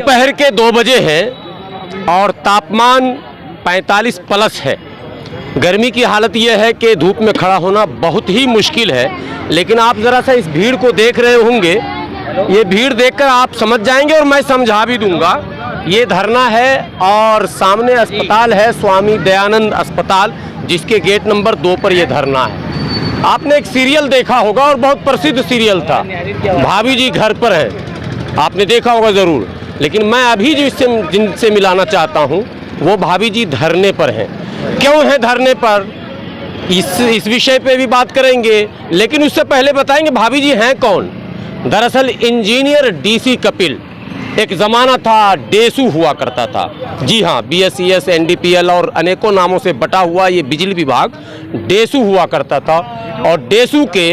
दोपहर के 2 बजे हैं और तापमान 45 प्लस है। गर्मी की हालत यह है कि धूप में खड़ा होना बहुत ही मुश्किल है। लेकिन आप ज़रा सा इस भीड़ को देख रहे होंगे, ये भीड़ देखकर आप समझ जाएंगे और मैं समझा भी दूंगा। ये धरना है और सामने अस्पताल है, स्वामी दयानंद अस्पताल, जिसके गेट नंबर 2 पर यह धरना है। आपने एक सीरियल देखा होगा और बहुत प्रसिद्ध सीरियल था, भाभी जी घर पर है, आपने देखा होगा ज़रूर। लेकिन मैं अभी जिनसे मिलाना चाहता हूँ वो भाभी जी धरने पर हैं। क्यों है धरने पर, इस विषय पे भी बात करेंगे। लेकिन उससे पहले बताएंगे भाभी जी हैं कौन। दरअसल इंजीनियर डीसी कपिल, एक ज़माना था डेसू हुआ करता था। जी हाँ, BSES, NDPL और अनेकों नामों से बटा हुआ ये बिजली विभाग डेसू हुआ करता था। और डेसू के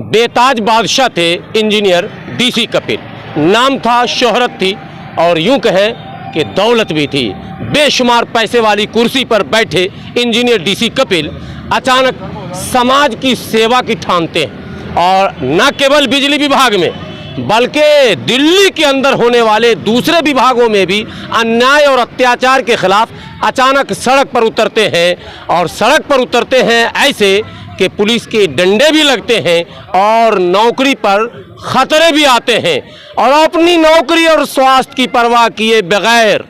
बेताज बादशाह थे इंजीनियर डीसी कपिल। नाम था, शोहरत थी और यूं कहें कि दौलत भी थी। बेशुमार पैसे वाली कुर्सी पर बैठे इंजीनियर डीसी कपिल अचानक समाज की सेवा की ठानते हैं और न केवल बिजली विभाग में बल्कि दिल्ली के अंदर होने वाले दूसरे विभागों में भी अन्याय और अत्याचार के खिलाफ अचानक सड़क पर उतरते हैं। और सड़क पर उतरते हैं ऐसे कि पुलिस के डंडे भी लगते हैं और नौकरी पर खतरे भी आते हैं। और अपनी नौकरी और स्वास्थ्य की परवाह किए बगैर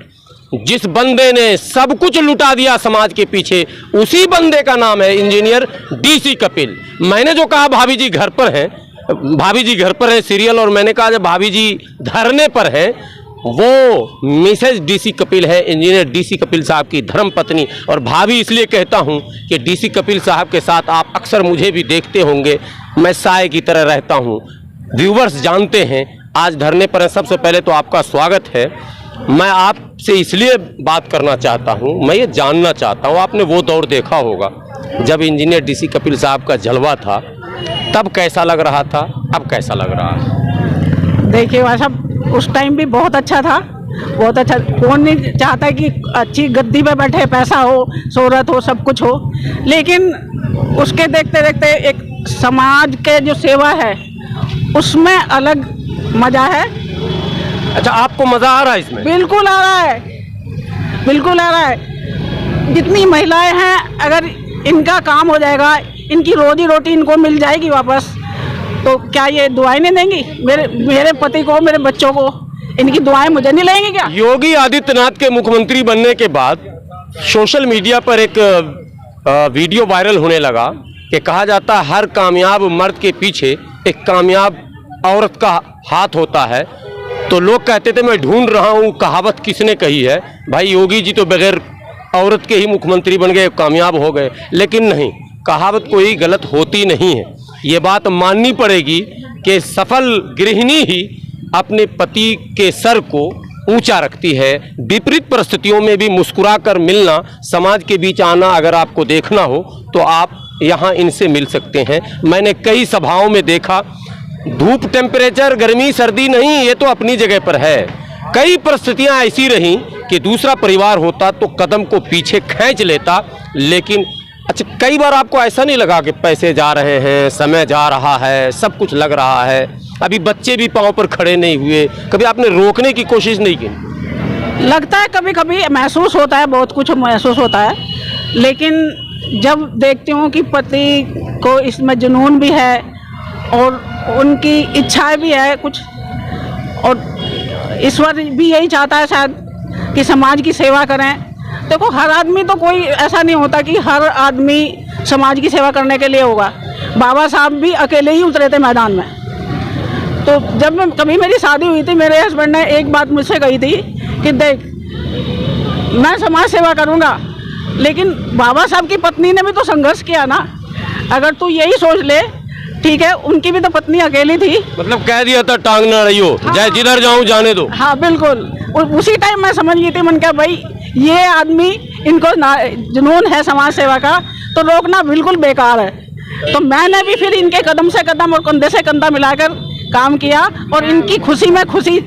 जिस बंदे ने सब कुछ लुटा दिया समाज के पीछे, उसी बंदे का नाम है इंजीनियर डीसी कपिल। मैंने जो कहा भाभी जी घर पर हैं, भाभी जी घर पर है सीरियल, और मैंने कहा जब भाभी जी धरने पर हैं, वो मिसेज डीसी कपिल है, इंजीनियर डीसी कपिल साहब की धर्म पत्नी। और भाभी इसलिए कहता हूं कि डीसी कपिल साहब के साथ आप अक्सर मुझे भी देखते होंगे, मैं साए की तरह रहता हूं। व्यूवर्स जानते हैं आज धरने पर है। सबसे पहले तो आपका स्वागत है। मैं आपसे इसलिए बात करना चाहता हूं, मैं ये जानना चाहता हूं, आपने वो दौर देखा होगा जब इंजीनियर डीसी कपिल साहब का जलवा था, तब कैसा लग रहा था, अब कैसा लग रहा है? देखिए भाई साहब, उस टाइम भी बहुत अच्छा था, बहुत अच्छा। कौन नहीं चाहता कि अच्छी गद्दी पे बैठे, पैसा हो, शोहरत हो, सब कुछ हो। लेकिन उसके देखते देखते एक समाज के जो सेवा है उसमें अलग मजा है। अच्छा, आपको मजा आ रहा है इसमें? बिल्कुल आ रहा है, बिल्कुल आ रहा है। जितनी महिलाएं हैं, अगर इनका काम हो जाएगा, इनकी रोजी रोटी इनको मिल जाएगी वापस, तो क्या ये दुआएं नहीं देंगी मेरे पति को, मेरे बच्चों को? इनकी दुआएं मुझे नहीं लेंगी क्या? योगी आदित्यनाथ के मुख्यमंत्री बनने के बाद सोशल मीडिया पर एक वीडियो वायरल होने लगा कि कहा जाता है हर कामयाब मर्द के पीछे एक कामयाब औरत का हाथ होता है। तो लोग कहते थे मैं ढूंढ रहा हूँ कहावत किसने कही है। भाई योगी जी तो बगैर औरत के ही मुख्यमंत्री बन गए, कामयाब हो गए। लेकिन नहीं, कहावत कोई गलत होती नहीं है। ये बात माननी पड़ेगी कि सफल गृहिणी ही अपने पति के सर को ऊंचा रखती है। विपरीत परिस्थितियों में भी मुस्कुराकर मिलना, समाज के बीच आना, अगर आपको देखना हो तो आप यहाँ इनसे मिल सकते हैं। मैंने कई सभाओं में देखा, धूप, टेम्परेचर, गर्मी, सर्दी नहीं, ये तो अपनी जगह पर है। कई परिस्थितियाँ ऐसी रहीं कि दूसरा परिवार होता तो कदम को पीछे खींच लेता। लेकिन अच्छा, कई बार आपको ऐसा नहीं लगा कि पैसे जा रहे हैं, समय जा रहा है, सब कुछ लग रहा है, अभी बच्चे भी पाँव पर खड़े नहीं हुए, कभी आपने रोकने की कोशिश नहीं की? लगता है कभी कभी, महसूस होता है, बहुत कुछ महसूस होता है। लेकिन जब देखती हूँ कि पति को इसमें जुनून भी है और उनकी इच्छाएं भी है कुछ, और ईश्वर भी यही चाहता है शायद कि समाज की सेवा करें। देखो, हर आदमी तो कोई ऐसा नहीं होता कि हर आदमी समाज की सेवा करने के लिए होगा। बाबा साहब भी अकेले ही उतरे थे मैदान में। तो जब कभी मेरी शादी हुई थी, मेरे हस्बैंड ने एक बात मुझसे कही थी कि देख, मैं समाज सेवा करूँगा, लेकिन बाबा साहब की पत्नी ने भी तो संघर्ष किया ना। अगर तू यही सोच ले, ठीक है, उनकी भी तो पत्नी अकेली थी। मतलब कह दिया था टांग ना रही हो, हाँ, चाहे जिधर जाऊं जाने दो। हाँ बिल्कुल, उसी टाइम मैं समझ गई थी। मन क्या भाई, ये आदमी, इनको जुनून है समाज सेवा का, तो रोकना बिल्कुल बेकार है। तो मैंने भी फिर इनके कदम से कदम और कंधे से कंधा मिलाकर काम किया और इनकी खुशी में खुशी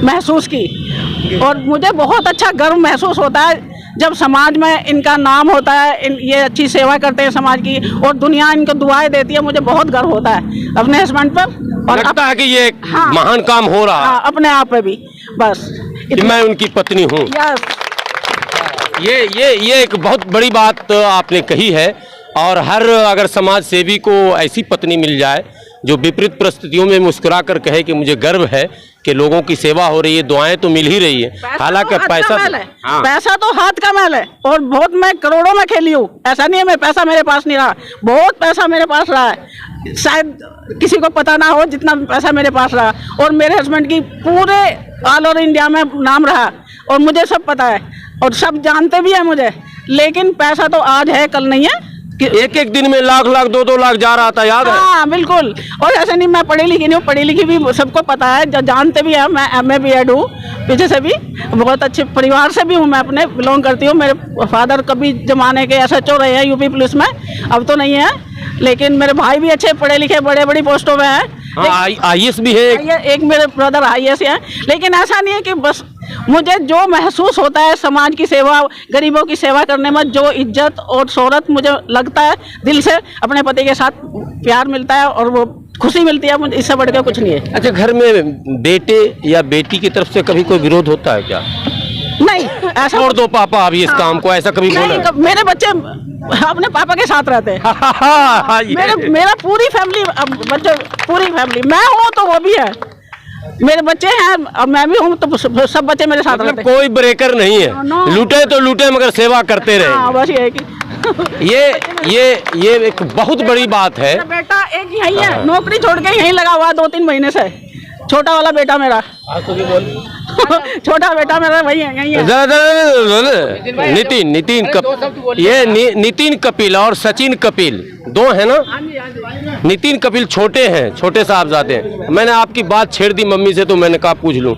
महसूस की। और मुझे बहुत अच्छा गर्व महसूस होता है जब समाज में इनका नाम होता है, ये अच्छी सेवा करते हैं समाज की, और दुनिया इनको दुआएं देती है। मुझे बहुत गर्व होता है अपने हस्बैंड पर, और लगता है कि ये हाँ, महान काम हो रहा है। हाँ, अपने आप पे भी। बस कि मैं उनकी पत्नी हूँ। यस, ये एक बहुत बड़ी बात आपने कही है। और हर अगर समाज सेवी को ऐसी पत्नी मिल जाए जो विपरीत परिस्थितियों में मुस्कुरा कर कहे कि मुझे गर्व है कि लोगों की सेवा हो रही है, दुआएं तो मिल ही रही है। हालांकि पैसा पैसा तो हाथ का मैल है और बहुत, मैं करोड़ों में खेली हूँ, ऐसा नहीं है मैं पैसा मेरे पास नहीं रहा, बहुत पैसा मेरे पास रहा है, शायद किसी को पता ना हो जितना पैसा मेरे पास रहा। और मेरे हस्बैंड की पूरे ऑल ओवर इंडिया में नाम रहा और मुझे सब पता है और सब जानते भी है मुझे, लेकिन पैसा तो आज है कल नहीं है। एक एक दिन में लाख लाख 2-2 लाख जा रहा था, याद है? हाँ बिल्कुल। और ऐसे नहीं मैं पढ़ी लिखी नहीं हूँ, पढ़ी लिखी भी सबको पता है, जो जानते भी हैं। मैं MA B.Ed हूँ पीछे से भी, बहुत अच्छे परिवार से भी हूँ, मैं अपने बिलोंग करती हूँ। मेरे फादर कभी जमाने के SHO रहे हैं यूपी पुलिस में, अब तो नहीं है, लेकिन मेरे भाई भी अच्छे पढ़े लिखे बड़े बड़ी पोस्टों में हैं। IAS भी है, एक मेरे ब्रदर IAS हैं। लेकिन ऐसा नहीं है कि बस मुझे जो महसूस होता है समाज की सेवा, गरीबों की सेवा करने में जो इज्जत और शोहरत मुझे लगता है दिल से, अपने पति के साथ प्यार मिलता है और वो खुशी मिलती है, मुझे इससे बढ़ के कुछ नहीं है। अच्छा, घर में बेटे या बेटी की तरफ से कभी कोई विरोध होता है क्या? नहीं, ऐसा छोड़ दो पापा अभी इस काम को, ऐसा कभी बोला? मेरे बच्चे अपने पापा के साथ रहते हैं। मेरा पूरी फैमिली, बच्चे पूरी फैमिली, मैं हूँ तो वो भी है, मेरे बच्चे हैं अब मैं भी हूँ, तो सब बच्चे मेरे साथ रहते हैं। कोई ब्रेकर नहीं है, लूटे तो लूटे मगर सेवा करते रहे। हाँ, बस ये है कि ये एक बहुत बड़ी बात है। बेटा एक यही है, नौकरी छोड़ के यहीं लगा हुआ 2-3 महीने से, छोटा वाला बेटा मेरा। छोटा बेटा मेरा वही है, यही है। नितिन कपिल और सचिन कपिल 2 है ना? नितिन कपिल छोटे हैं, छोटे साहबजादे हैं। मैंने आपकी बात छेड़ दी मम्मी से, तो मैंने कहा पूछ लूं,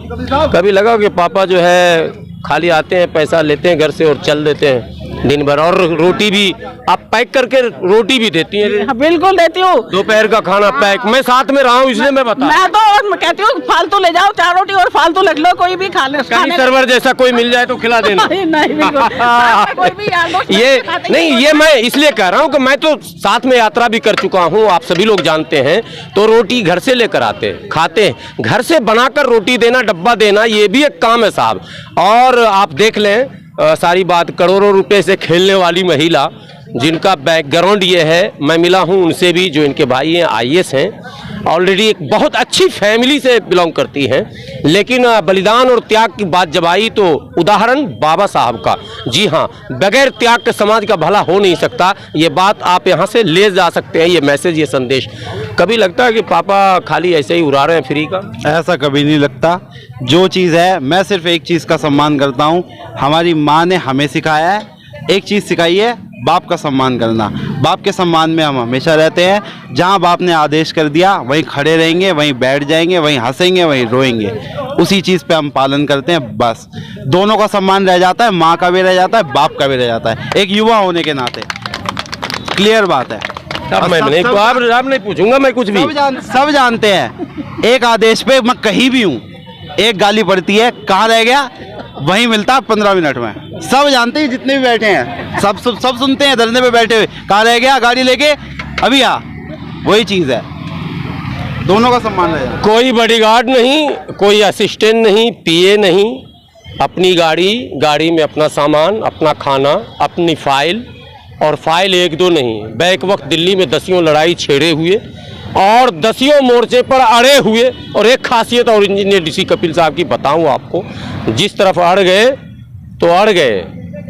कभी लगा कि पापा जो है खाली आते हैं, पैसा लेते हैं घर से और चल देते हैं दिन भर, और रोटी भी आप पैक करके रोटी भी देती हैं? हाँ, बिल्कुल देती हूँ। दोपहर का खाना पैक, मैं साथ में रहा हूँ इसलिए मैं बता। मैं तो और कहती हूँ फालतू ले जाओ, 4 रोटी और फालतू रख लो, कोई भी खा ले। सर्वर जैसा कोई मिल जाए तो खिला देना। नहीं कोई भी ये नहीं, ये मैं इसलिए कह रहा हूँ कि मैं तो साथ में यात्रा भी कर चुका हूँ, आप सभी लोग जानते हैं। तो रोटी घर से लेकर आते खाते हैं, घर से बनाकर रोटी देना, डब्बा देना, ये भी एक काम है साहब। और आप देख लें सारी बात, करोड़ों रुपए से खेलने वाली महिला जिनका बैकग्राउंड ये है, मैं मिला हूँ उनसे भी, जो इनके भाई हैं IAS हैं, ऑलरेडी एक बहुत अच्छी फैमिली से बिलोंग करती हैं। लेकिन बलिदान और त्याग की बात जब आई तो उदाहरण बाबा साहब का। जी हाँ, बगैर त्याग के समाज का भला हो नहीं सकता, ये बात आप यहाँ से ले जा सकते हैं, ये मैसेज, ये संदेश। कभी लगता है कि पापा खाली ऐसे ही उड़ा रहे हैं फ्री का? ऐसा कभी नहीं लगता। जो चीज़ है, मैं सिर्फ एक चीज़ का सम्मान करता हूँ, हमारी माँ ने हमें सिखाया है, एक चीज़ सिखाई है, बाप का सम्मान करना। बाप के सम्मान में हम हमेशा रहते हैं। जहाँ बाप ने आदेश कर दिया वहीं खड़े रहेंगे, वहीं बैठ जाएंगे, वहीं हंसेंगे, वहीं रोएंगे, उसी चीज़ पे हम पालन करते हैं। बस दोनों का सम्मान रह जाता है, माँ का भी रह जाता है, बाप का भी रह जाता है, एक युवा होने के नाते। क्लियर बात है। अब मैं नहीं, तो आप नहीं पूछूंगा मैं कुछ भी। सब जानते हैं, एक आदेश पे मैं कहीं भी हूँ, एक गाली पड़ती है, कहाँ रह गया, वहीं मिलता है 15 मिनट में। सब जानते हैं, जितने भी बैठे हैं सब सुनते हैं, धरने पे बैठे हुए, कहाँ रह गया, गाड़ी लेके अभी आ। वही चीज़ है, दोनों का सम्मान रहेगा। कोई बॉडीगार्ड नहीं, कोई असिस्टेंट नहीं, PA नहीं, अपनी गाड़ी में अपना सामान, अपना खाना, अपनी फाइल, और फाइल 1-2 नहीं, बैक वक्त दिल्ली में 10 लड़ाई छेड़े हुए और 10 मोर्चे पर अड़े हुए। और एक खासियत और इंजीनियर DC कपिल साहब की बताऊं आपको, जिस तरफ अड़ गए तो अड़ गए,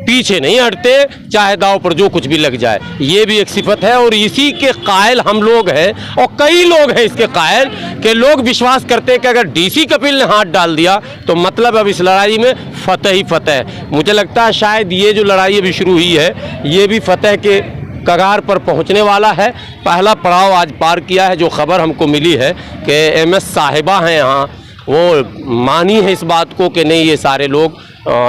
पीछे नहीं हटते, चाहे दाव पर जो कुछ भी लग जाए। ये भी एक सिफत है और इसी के कायल हम लोग हैं, और कई लोग हैं इसके कायल कि लोग विश्वास करते हैं कि अगर DC कपिल ने हाथ डाल दिया तो मतलब अब इस लड़ाई में फतेह ही फतेह। मुझे लगता है शायद ये जो लड़ाई अभी शुरू हुई है, ये भी फतेह के कगार पर पहुंचने वाला है। पहला पड़ाव आज पार किया है। जो खबर हमको मिली है कि MS साहिबा हैं यहाँ, वो मानी है इस बात को कि नहीं, ये सारे लोग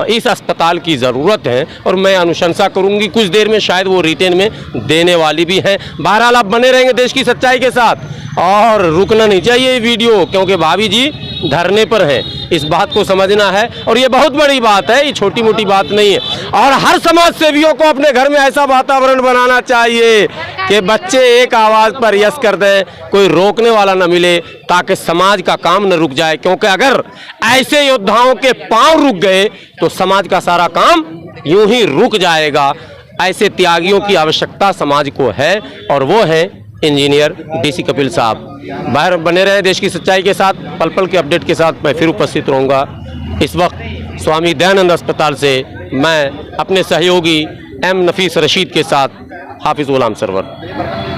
इस अस्पताल की ज़रूरत है, और मैं अनुशंसा करूंगी कुछ देर में शायद वो रिटेन में देने वाली भी हैं। बहरहाल आप बने रहेंगे देश की सच्चाई के साथ, और रुकना नहीं चाहिए ये वीडियो, क्योंकि भाभी जी धरने पर हैं। इस बात को समझना है और ये बहुत बड़ी बात है, ये छोटी मोटी बात नहीं है। और हर समाज सेवियों को अपने घर में ऐसा वातावरण बनाना चाहिए कि बच्चे एक आवाज़ पर यस कर दें, कोई रोकने वाला न मिले, ताकि समाज का काम न रुक जाए। क्योंकि अगर ऐसे योद्धाओं के पांव रुक गए तो समाज का सारा काम यूं ही रुक जाएगा। ऐसे त्यागियों की आवश्यकता समाज को है और वो है इंजीनियर डीसी कपिल साहब। बाहर बने रहे देश की सच्चाई के साथ, पल पल के अपडेट के साथ मैं फिर उपस्थित रहूँगा। इस वक्त स्वामी दयानंद अस्पताल से मैं अपने सहयोगी एम नफीस रशीद के साथ हाफिज गुलाम सरवर।